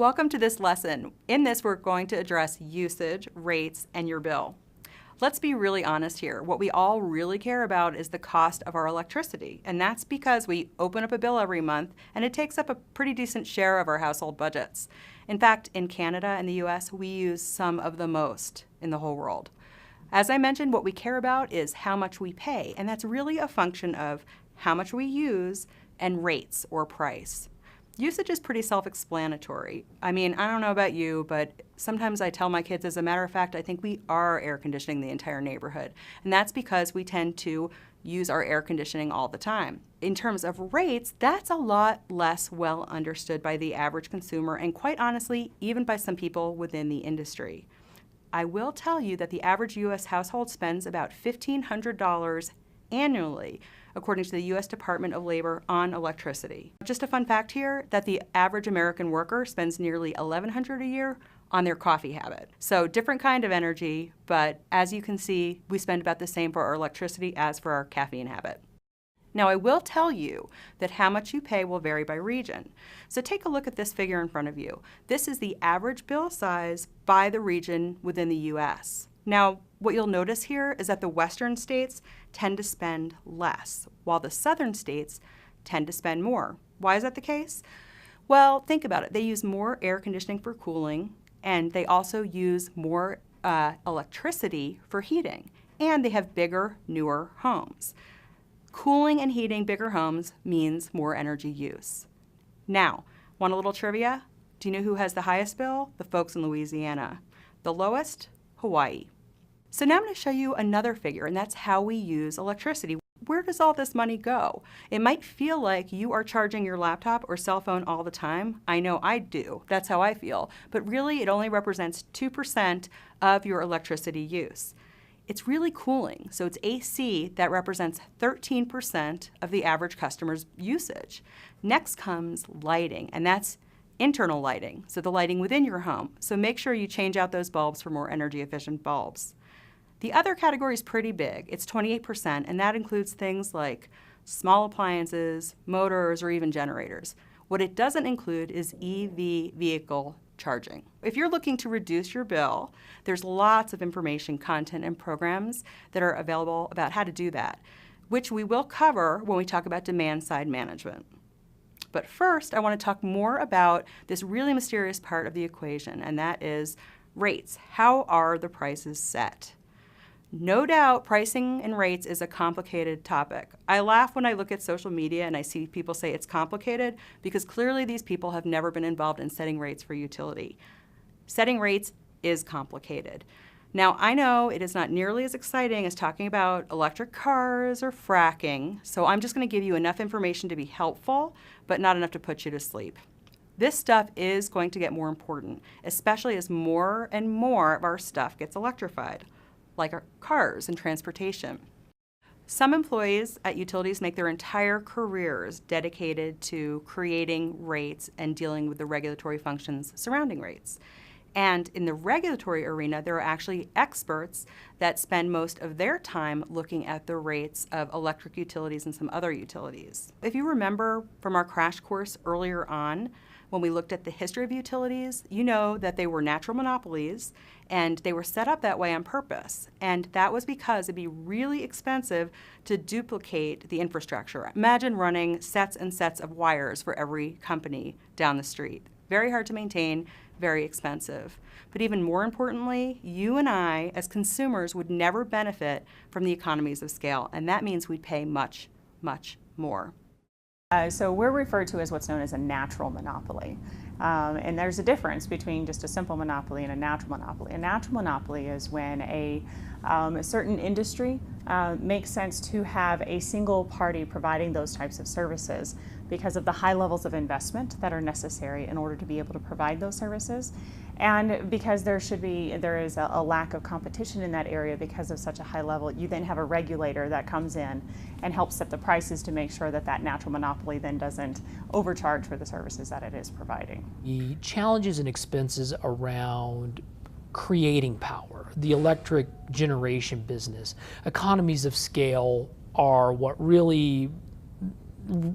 Welcome to this lesson. In this, we're going to address usage, rates, and your bill. Let's be really honest here. What we all really care about is the cost of our electricity, and that's because we open up a bill every month and it takes up a pretty decent share of our household budgets. In fact, in Canada and the US, we use some of the most in the whole world. As I mentioned, what we care about is how much we pay, and that's really a function of how much we use and rates or price. Usage is pretty self-explanatory. I mean, I don't know about you, but sometimes I tell my kids, as a matter of fact, I think we are air conditioning the entire neighborhood. And that's because we tend to use our air conditioning all the time. In terms of rates, that's a lot less well understood by the average consumer and quite honestly, even by some people within the industry. I will tell you that the average U.S. household spends about $1,500 annually, according to the U.S. Department of Labor, on electricity. Just a fun fact here, that the average American worker spends nearly $1,100 a year on their coffee habit. So different kind of energy, but as you can see, we spend about the same for our electricity as for our caffeine habit. Now, I will tell you that how much you pay will vary by region. So take a look at this figure in front of you. This is the average bill size by the region within the U.S. Now, what you'll notice here is that the western states tend to spend less, while the southern states tend to spend more. Why is that the case? Well, think about it. They use more air conditioning for cooling, and they also use more electricity for heating, and they have bigger, newer homes. Cooling and heating bigger homes means more energy use. Now, want a little trivia? Do you know who has the highest bill? The folks in Louisiana. The lowest? Hawaii. So now I'm going to show you another figure, and that's how we use electricity. Where does all this money go? It might feel like you are charging your laptop or cell phone all the time. I know I do. That's how I feel. But really, it only represents 2% of your electricity use. It's really cooling, so it's AC that represents 13% of the average customer's usage. Next comes lighting, and that's internal lighting, so the lighting within your home. So make sure you change out those bulbs for more energy efficient bulbs. The other category is pretty big. It's 28%, and that includes things like small appliances, motors, or even generators. What it doesn't include is EV vehicle charging. If you're looking to reduce your bill, there's lots of information, content, and programs that are available about how to do that, which we will cover when we talk about demand-side management. But first, I want to talk more about this really mysterious part of the equation, and that is rates. How are the prices set? No doubt, pricing and rates is a complicated topic. I laugh when I look at social media and I see people say it's complicated because clearly these people have never been involved in setting rates for utility. Setting rates is complicated. Now, I know it is not nearly as exciting as talking about electric cars or fracking, so I'm just going to give you enough information to be helpful, but not enough to put you to sleep. This stuff is going to get more important, especially as more and more of our stuff gets electrified, like our cars and transportation. Some employees at utilities make their entire careers dedicated to creating rates and dealing with the regulatory functions surrounding rates. And in the regulatory arena, there are actually experts that spend most of their time looking at the rates of electric utilities and some other utilities. If you remember from our crash course earlier on, when we looked at the history of utilities, you know that they were natural monopolies and they were set up that way on purpose. And that was because it'd be really expensive to duplicate the infrastructure. Imagine running sets and sets of wires for every company down the street. Very hard to maintain, very expensive. But even more importantly, you and I, as consumers, would never benefit from the economies of scale, and that means we'd pay much, much more. So we're referred to as what's known as a natural monopoly. And there's a difference between just a simple monopoly and a natural monopoly. A natural monopoly is when a certain industry makes sense to have a single party providing those types of services because of the high levels of investment that are necessary in order to be able to provide those services, and because there is a lack of competition in that area because of such a high level. You then have a regulator that comes in and helps set the prices to make sure that that natural monopoly then doesn't overcharge for the services that it is providing. The challenges and expenses around creating power, the electric generation business, economies of scale are what really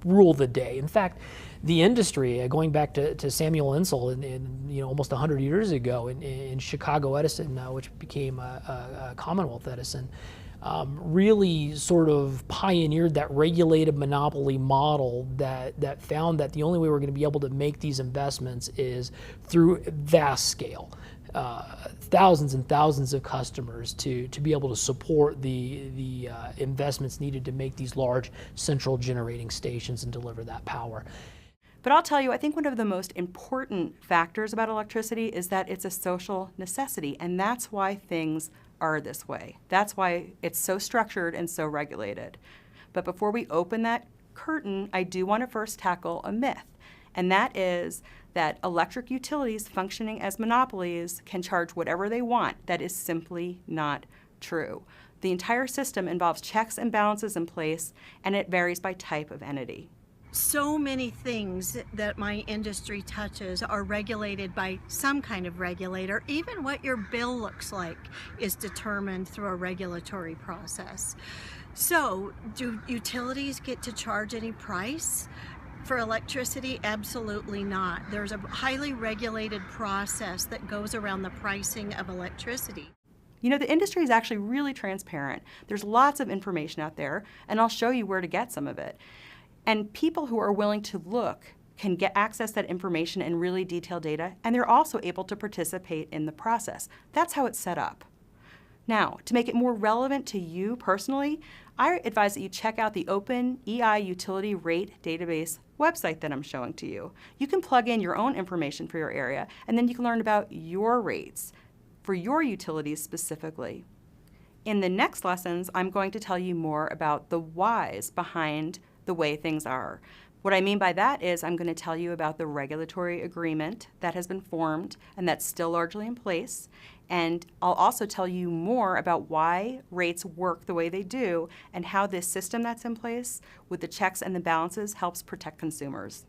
rule the day. In fact, the industry, going back to Samuel Insull in almost 100 years ago in Chicago Edison, which became a Commonwealth Edison, really sort of pioneered that regulated monopoly model that found that the only way we're going to be able to make these investments is through vast scale. Thousands and thousands of customers to be able to support the investments needed to make these large central generating stations and deliver that power. But I'll tell you, I think one of the most important factors about electricity is that it's a social necessity, and that's why things are this way. That's why it's so structured and so regulated. But before we open that curtain, I do want to first tackle a myth, and that is that electric utilities functioning as monopolies can charge whatever they want. That is simply not true. The entire system involves checks and balances in place, and it varies by type of entity. So many things that my industry touches are regulated by some kind of regulator. Even what your bill looks like is determined through a regulatory process. So, do utilities get to charge any price for electricity? Absolutely not. There's a highly regulated process that goes around the pricing of electricity. You know, the industry is actually really transparent. There's lots of information out there, and I'll show you where to get some of it. And people who are willing to look can access that information and really detailed data, and they're also able to participate in the process. That's how it's set up. Now, to make it more relevant to you personally, I advise that you check out the Open EI Utility Rate Database website that I'm showing to you. You can plug in your own information for your area, and then you can learn about your rates for your utilities specifically. In the next lessons, I'm going to tell you more about the whys behind the way things are. What I mean by that is I'm going to tell you about the regulatory agreement that has been formed and that's still largely in place. And I'll also tell you more about why rates work the way they do and how this system that's in place with the checks and the balances helps protect consumers.